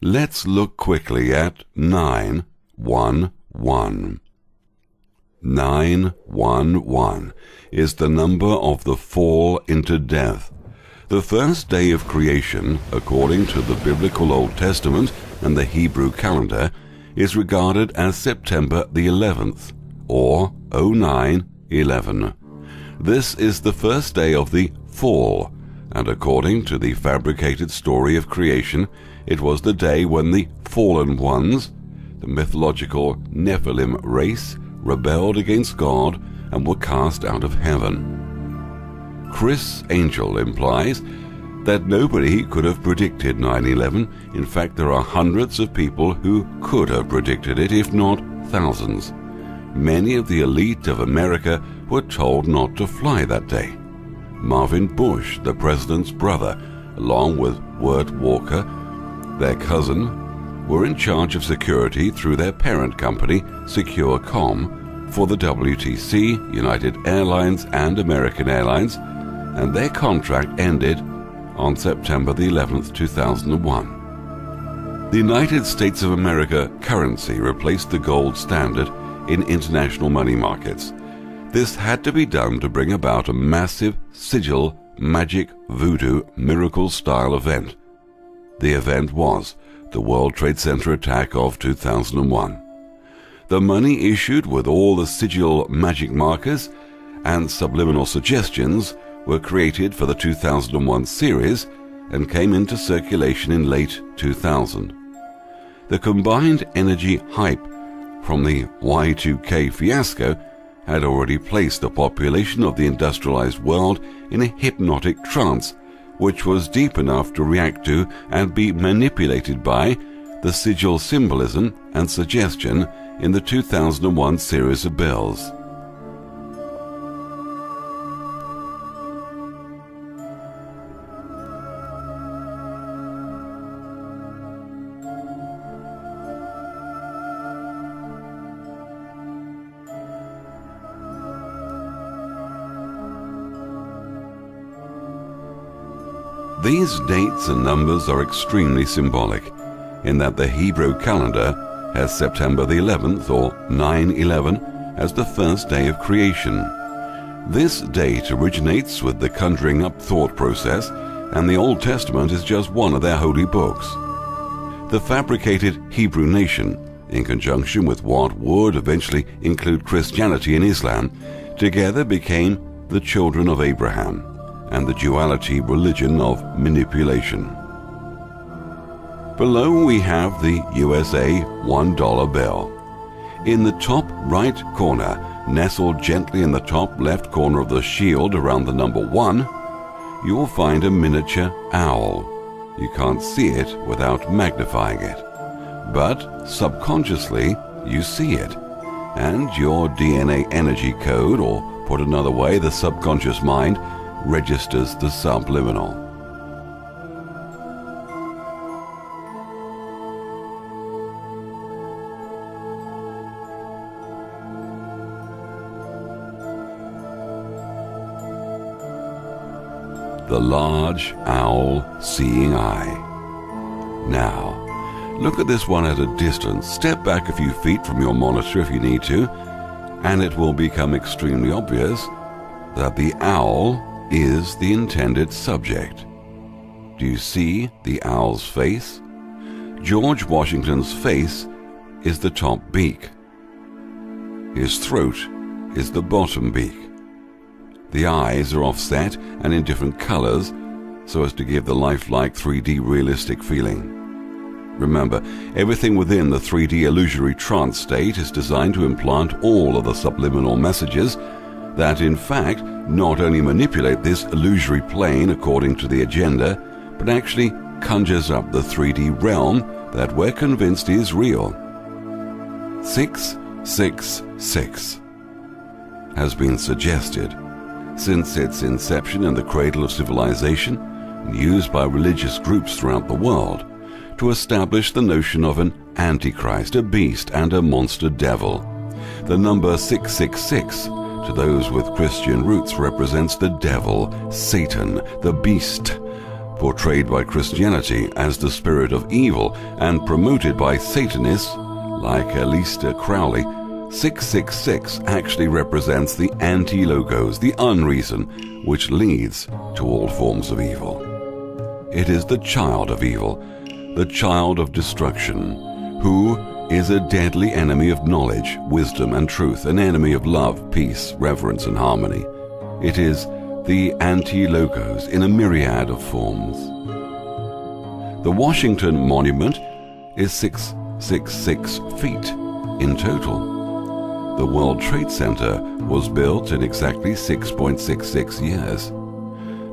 Let's look quickly at 911. 911 is the number of the fall into death. The first day of creation, according to the biblical Old Testament and the Hebrew calendar, is regarded as September the 11th, or 0911. This is the first day of the fall, and according to the fabricated story of creation, it was the day when the fallen ones, the mythological Nephilim race, rebelled against God and were cast out of heaven. Chris Angel implies that nobody could have predicted 9/11. In fact, there are hundreds of people who could have predicted it, if not thousands. Many of the elite of America were told not to fly that day. Marvin Bush, the president's brother, along with Wirt Walker, their cousin, were in charge of security through their parent company, SecureCom, for the WTC, United Airlines, and American Airlines, and their contract ended on September the 11th, 2001. The United States of America currency replaced the gold standard in international money markets. This had to be done to bring about a massive sigil, magic, voodoo, miracle-style event. The event was the World Trade Center attack of 2001. The money issued with all the sigil magic markers and subliminal suggestions were created for the 2001 series and came into circulation in late 2000. The combined energy hype from the Y2K fiasco had already placed the population of the industrialized world in a hypnotic trance, which was deep enough to react to and be manipulated by the sigil symbolism and suggestion in the 2001 series of bills. These dates and numbers are extremely symbolic, in that the Hebrew calendar has September the 11th, or 9/11, as the first day of creation. This date originates with the conjuring up thought process, and the Old Testament is just one of their holy books. The fabricated Hebrew nation, in conjunction with what would eventually include Christianity and Islam, together became the children of Abraham and the duality religion of manipulation. Below we have the USA $1 bill. In the top right corner, nestled gently in the top left corner of the shield around the number 1, you will find a miniature owl. You can't see it without magnifying it, but subconsciously you see it, and your DNA energy code, or put another way, the subconscious mind, registers the subliminal. The large owl seeing eye. Now, look at this one at a distance. Step back a few feet from your monitor if you need to, and it will become extremely obvious that the owl is the intended subject. Do you see the owl's face? George Washington's face is the top beak. His throat is the bottom beak. The eyes are offset and in different colors so as to give the lifelike 3D realistic feeling. Remember, everything within the 3D illusory trance state is designed to implant all of the subliminal messages that in fact not only manipulate this illusory plane according to the agenda, but actually conjures up the 3D realm that we're convinced is real. 666 has been suggested since its inception in the cradle of civilization and used by religious groups throughout the world to establish the notion of an antichrist, a beast, and a monster devil. The number 666 to those with Christian roots represents the devil, Satan, the beast, portrayed by Christianity as the spirit of evil and promoted by Satanists like Aleister Crowley, 666 actually represents the anti-logos, the unreason, which leads to all forms of evil. It is the child of evil, the child of destruction, who is a deadly enemy of knowledge, wisdom, and truth, an enemy of love, peace, reverence, and harmony. It is the anti-logos in a myriad of forms. The Washington Monument is 666 feet in total. The World Trade Center was built in exactly 6.66 years.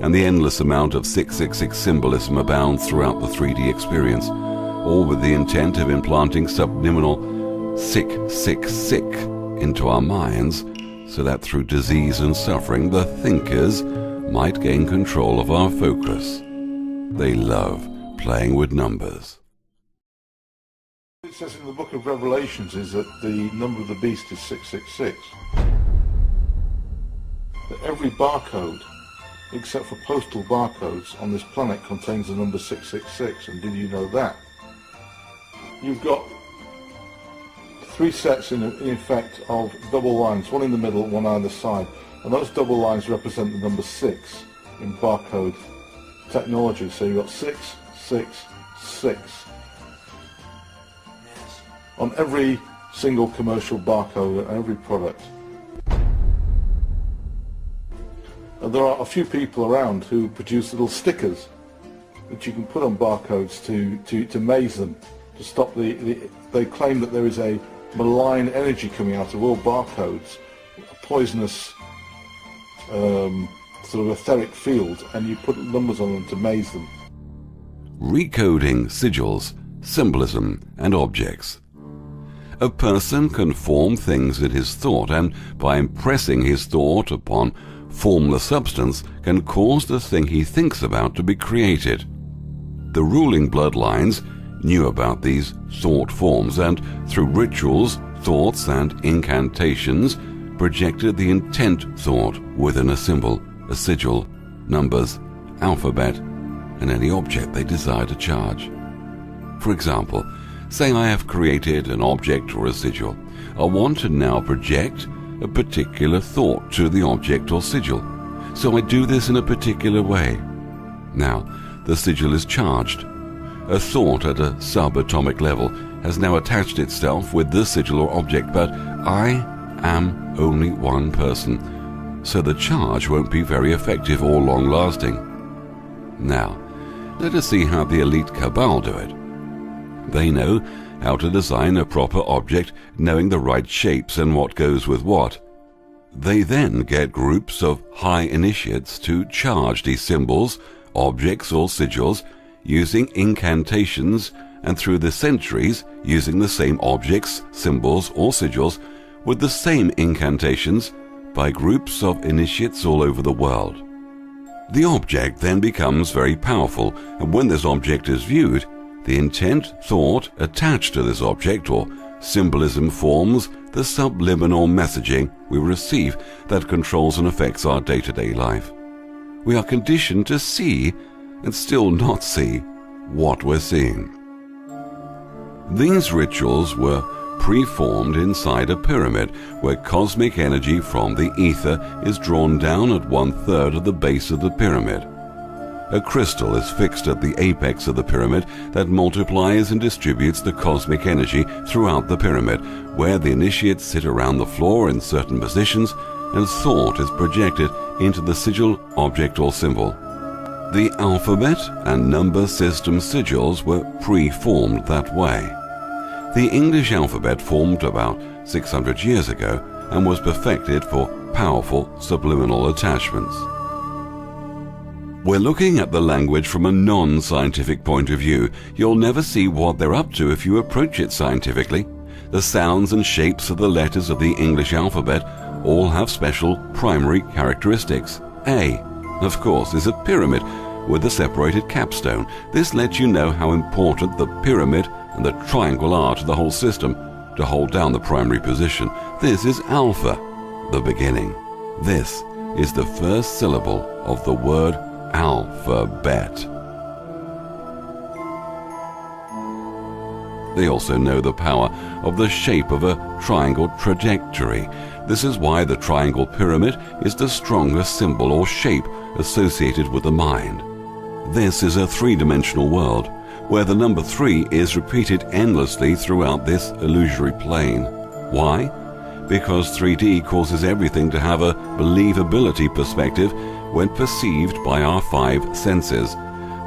And the endless amount of 666 symbolism abounds throughout the 3D experience, all with the intent of implanting subliminal sick into our minds, so that through disease and suffering the thinkers might gain control of our focus. They love playing with numbers. It says in the book of Revelations is that the number of the beast is 666. That every barcode, except for postal barcodes on this planet, contains the number 666. And did you know that? You've got three sets in effect of double lines, one in the middle, one either side. And those double lines represent the number 6 in barcode technology. So you've got 666. On every single commercial barcode and every product. And there are a few people around who produce little stickers that you can put on barcodes to maze them, to stop they claim that there is a malign energy coming out of all barcodes, a poisonous sort of etheric field, and you put numbers on them to maze them. Recoding sigils, symbolism, and objects. A person can form things in his thought, and by impressing his thought upon formless substance can cause the thing he thinks about to be created. The ruling bloodlines knew about these thought forms, and through rituals, thoughts, and incantations projected the intent thought within a symbol, a sigil, numbers, alphabet, and any object they desire to charge. For example, say I have created an object or a sigil. I want to now project a particular thought to the object or sigil. So I do this in a particular way. Now, the sigil is charged. A thought at a subatomic level has now attached itself with the sigil or object, but I am only one person, so the charge won't be very effective or long-lasting. Now, let us see how the elite cabal do it. They know how to design a proper object, knowing the right shapes and what goes with what. They then get groups of high initiates to charge these symbols, objects or sigils using incantations, and through the centuries using the same objects, symbols or sigils with the same incantations by groups of initiates all over the world. The object then becomes very powerful, and when this object is viewed, the intent thought attached to this object or symbolism forms the subliminal messaging we receive that controls and affects our day-to-day life. We are conditioned to see and still not see what we're seeing. These rituals were preformed inside a pyramid where cosmic energy from the ether is drawn down at 1/3 of the base of the pyramid. A crystal is fixed at the apex of the pyramid that multiplies and distributes the cosmic energy throughout the pyramid, where the initiates sit around the floor in certain positions and thought is projected into the sigil, object or symbol. The alphabet and number system sigils were pre-formed that way. The English alphabet formed about 600 years ago and was perfected for powerful subliminal attachments. We're looking at the language from a non-scientific point of view. You'll never see what they're up to if you approach it scientifically. The sounds and shapes of the letters of the English alphabet all have special primary characteristics. A, of course, is a pyramid with a separated capstone. This lets you know how important the pyramid and the triangle are to the whole system to hold down the primary position. This is alpha, the beginning. This is the first syllable of the word alphabet. They also know the power of the shape of a triangle trajectory. This is why the triangle pyramid is the strongest symbol or shape associated with the mind. This is a three-dimensional world, where the number 3 is repeated endlessly throughout this illusory plane. Why? Because 3D causes everything to have a believability perspective when perceived by our 5 senses.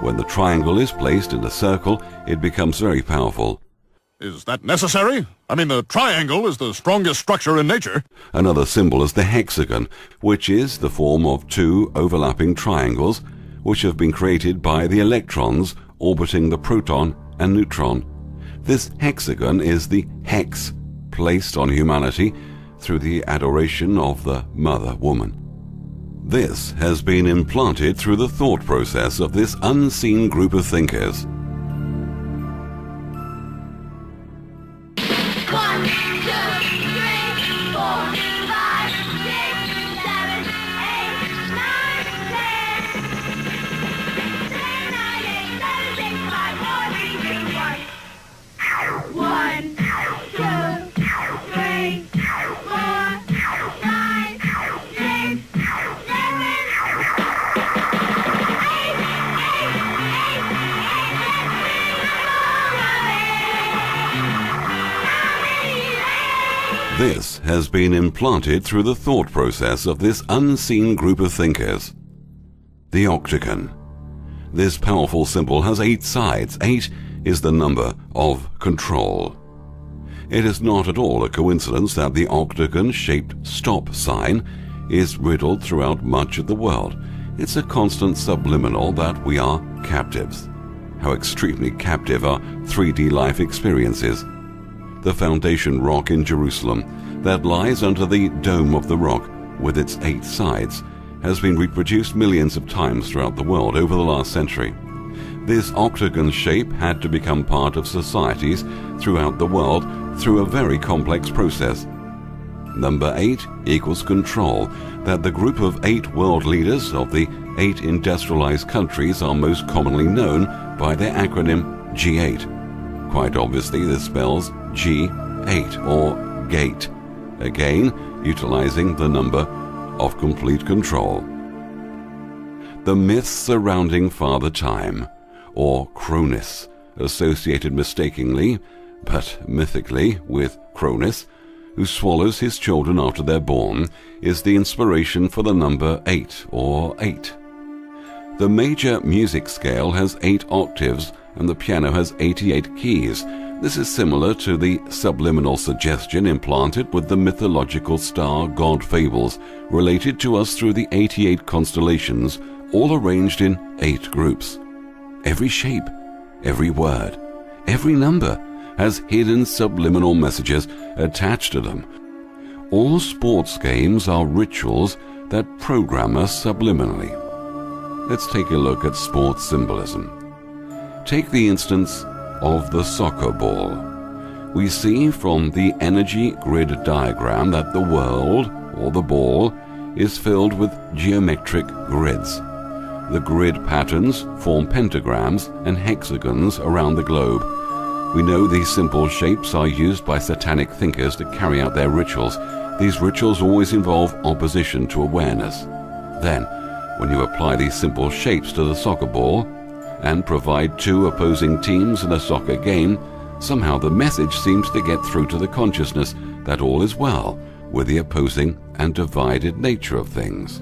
When the triangle is placed in a circle, it becomes very powerful. Is that necessary? I mean, the triangle is the strongest structure in nature. Another symbol is the hexagon, which is the form of 2 overlapping triangles, which have been created by the electrons orbiting the proton and neutron. This hexagon is the hex placed on humanity through the adoration of the Mother Woman. This has been implanted through the thought process of this unseen group of thinkers. 1, 2, 3, 4, 5, 6, 7, 8, 9, 10. 10, 9, 8, 7, 6, 5, 4, 3, 2, 1. 1, 2, 3, 4, 5, 6, 7, 8, This has been implanted through the thought process of this unseen group of thinkers. The octagon. This powerful symbol has 8 sides. 8 is the number of control. It is not at all a coincidence that the octagon-shaped stop sign is riddled throughout much of the world. It's a constant subliminal that we are captives. How extremely captive our 3D life experience is. The foundation rock in Jerusalem that lies under the Dome of the Rock with its 8 sides has been reproduced millions of times throughout the world over the last century. This octagon shape had to become part of societies throughout the world through a very complex process. Number 8 equals control, that the group of 8 world leaders of the 8 industrialized countries are most commonly known by their acronym G8. Quite obviously, this spells G8 or gate, again utilizing the number of complete control. The myths surrounding Father Time, or Cronus, associated mistakenly, but mythically, with Cronus, who swallows his children after they're born, is the inspiration for the number 8, or 8. The major music scale has 8 octaves, and the piano has 88 keys. This is similar to the subliminal suggestion implanted with the mythological star god fables, related to us through the 88 constellations, all arranged in 8 groups. Every shape, every word, every number has hidden subliminal messages attached to them. All sports games are rituals that program us subliminally. Let's take a look at sports symbolism. Take the instance of the soccer ball. We see from the energy grid diagram that the world, or the ball, is filled with geometric grids. The grid patterns form pentagrams and hexagons around the globe. We know these simple shapes are used by satanic thinkers to carry out their rituals. These rituals always involve opposition to awareness. Then, when you apply these simple shapes to the soccer ball and provide 2 opposing teams in a soccer game, somehow the message seems to get through to the consciousness that all is well with the opposing and divided nature of things.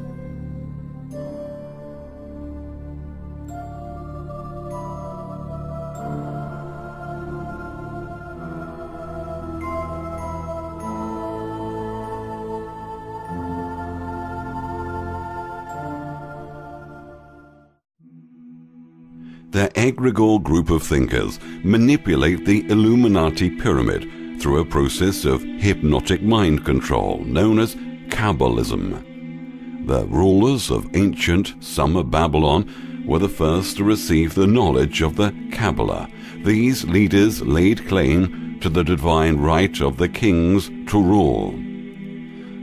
The egregore group of thinkers manipulate the Illuminati pyramid through a process of hypnotic mind control known as Kabbalism. The rulers of ancient Summer Babylon were the first to receive the knowledge of the Kabbalah. These leaders laid claim to the divine right of the kings to rule.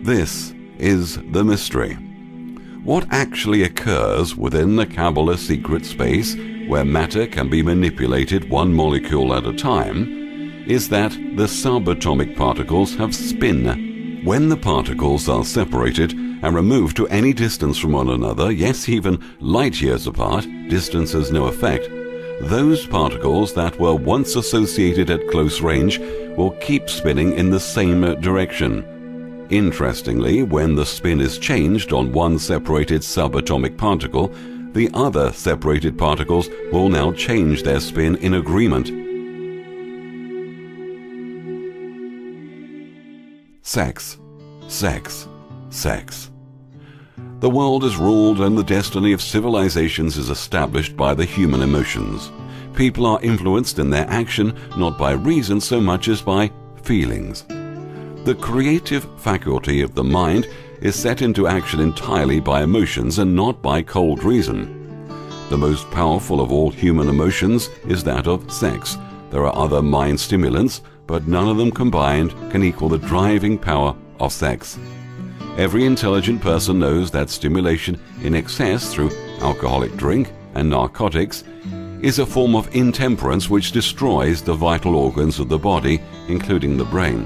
This is the mystery. What actually occurs within the Kabbalah secret space, where matter can be manipulated one molecule at a time, is that the subatomic particles have spin. When the particles are separated and removed to any distance from one another, yes, even light years apart, distance has no effect, those particles that were once associated at close range will keep spinning in the same direction. Interestingly, when the spin is changed on one separated subatomic particle, the other separated particles will now change their spin in agreement. Sex, sex, sex. The world is ruled and the destiny of civilizations is established by the human emotions. People are influenced in their action not by reason so much as by feelings. The creative faculty of the mind is set into action entirely by emotions and not by cold reason. The most powerful of all human emotions is that of sex. There are other mind stimulants, but none of them combined can equal the driving power of sex. Every intelligent person knows that stimulation in excess through alcoholic drink and narcotics is a form of intemperance which destroys the vital organs of the body, including the brain.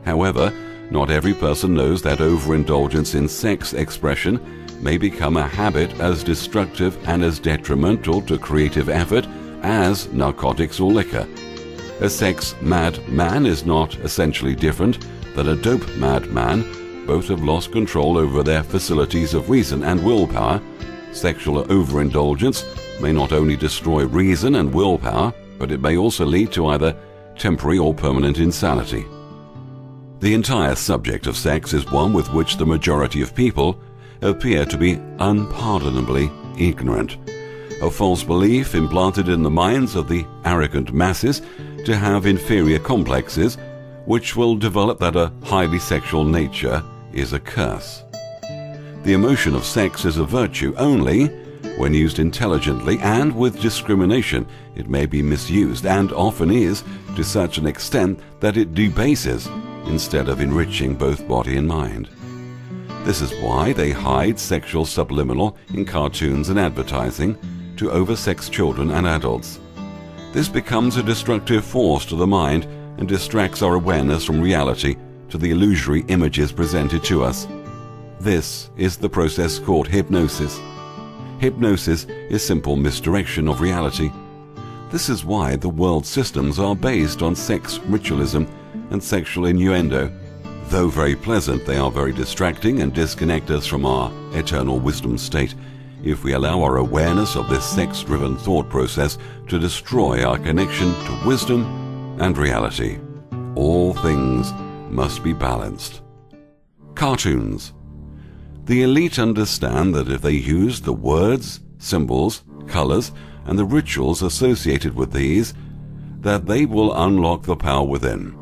However, not every person knows that overindulgence in sex expression may become a habit as destructive and as detrimental to creative effort as narcotics or liquor. A sex-mad man is not essentially different than a dope-mad man. Both have lost control over their facilities of reason and willpower. Sexual overindulgence may not only destroy reason and willpower, but it may also lead to either temporary or permanent insanity. The entire subject of sex is one with which the majority of people appear to be unpardonably ignorant. A false belief implanted in the minds of the arrogant masses to have inferior complexes, which will develop that a highly sexual nature is a curse. The emotion of sex is a virtue only when used intelligently and with discrimination. It may be misused, and often is, to such an extent that it debases instead of enriching both body and mind. This is why they hide sexual subliminal in cartoons and advertising to oversex children and adults. This becomes a destructive force to the mind and distracts our awareness from reality to the illusory images presented to us. This is the process called hypnosis. Hypnosis is simple misdirection of reality. This is why the world systems are based on sex ritualism and sexual innuendo. Though very pleasant, they are very distracting and disconnect us from our eternal wisdom state if we allow our awareness of this sex-driven thought process to destroy our connection to wisdom and reality. All things must be balanced. Cartoons. The elite understand that if they use the words, symbols, colors, and the rituals associated with these, that they will unlock the power within.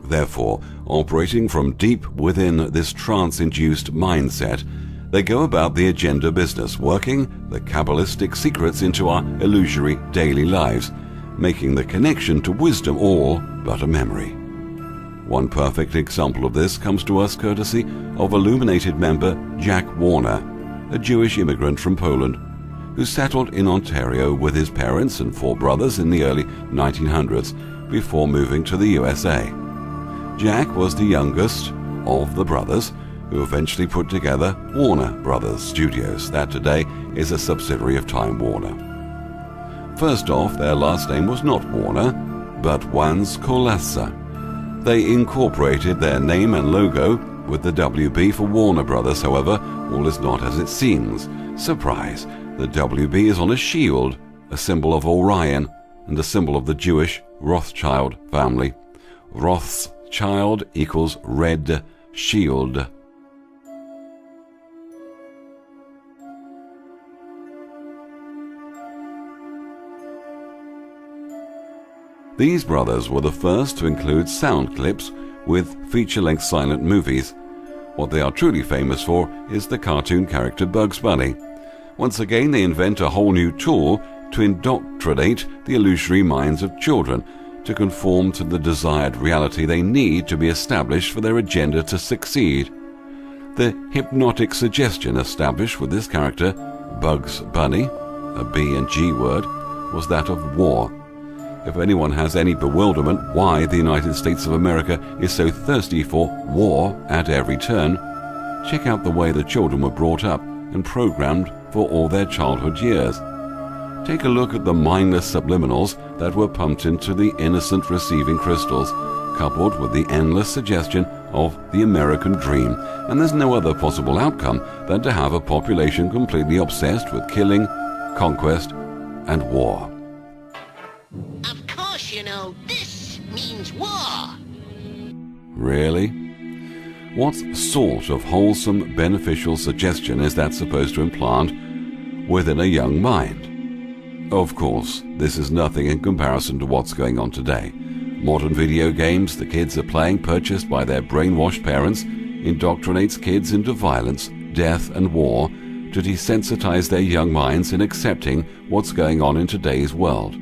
Therefore, operating from deep within this trance-induced mindset, they go about the agenda business, working the Kabbalistic secrets into our illusory daily lives, making the connection to wisdom all but a memory. One perfect example of this comes to us courtesy of Illuminated member Jack Warner, a Jewish immigrant from Poland, who settled in Ontario with his parents and 4 brothers in the early 1900s before moving to the USA. Jack was the youngest of the brothers, who eventually put together Warner Brothers Studios, that today is a subsidiary of Time Warner. First off, their last name was not Warner, but Wands Kolassa. They incorporated their name and logo with the WB for Warner Brothers. However, all is not as it seems. Surprise! The WB is on a shield, a symbol of Orion, and a symbol of the Jewish Rothschild family. Rothschild equals red shield. These brothers were the first to include sound clips with feature-length silent movies. What they are truly famous for is the cartoon character Bugs Bunny. Once again, they invent a whole new tool to indoctrinate the illusory minds of children to conform to the desired reality they need to be established for their agenda to succeed. The hypnotic suggestion established with this character, Bugs Bunny, a B and G word, was that of war. if anyone has any bewilderment why the United States of America is so thirsty for war at every turn, check out the way the children were brought up and programmed for all their childhood years. Take a look at the mindless subliminals that were pumped into the innocent receiving crystals, coupled with the endless suggestion of the American dream, and there's no other possible outcome than to have a population completely obsessed with killing, conquest, and war. Of course, you know, this means war. Really? What sort of wholesome, beneficial suggestion is that supposed to implant within a young mind? Of course, this is nothing in comparison to what's going on today. Modern video games the kids are playing, purchased by their brainwashed parents, indoctrinates kids into violence, death, and war to desensitize their young minds in accepting what's going on in today's world.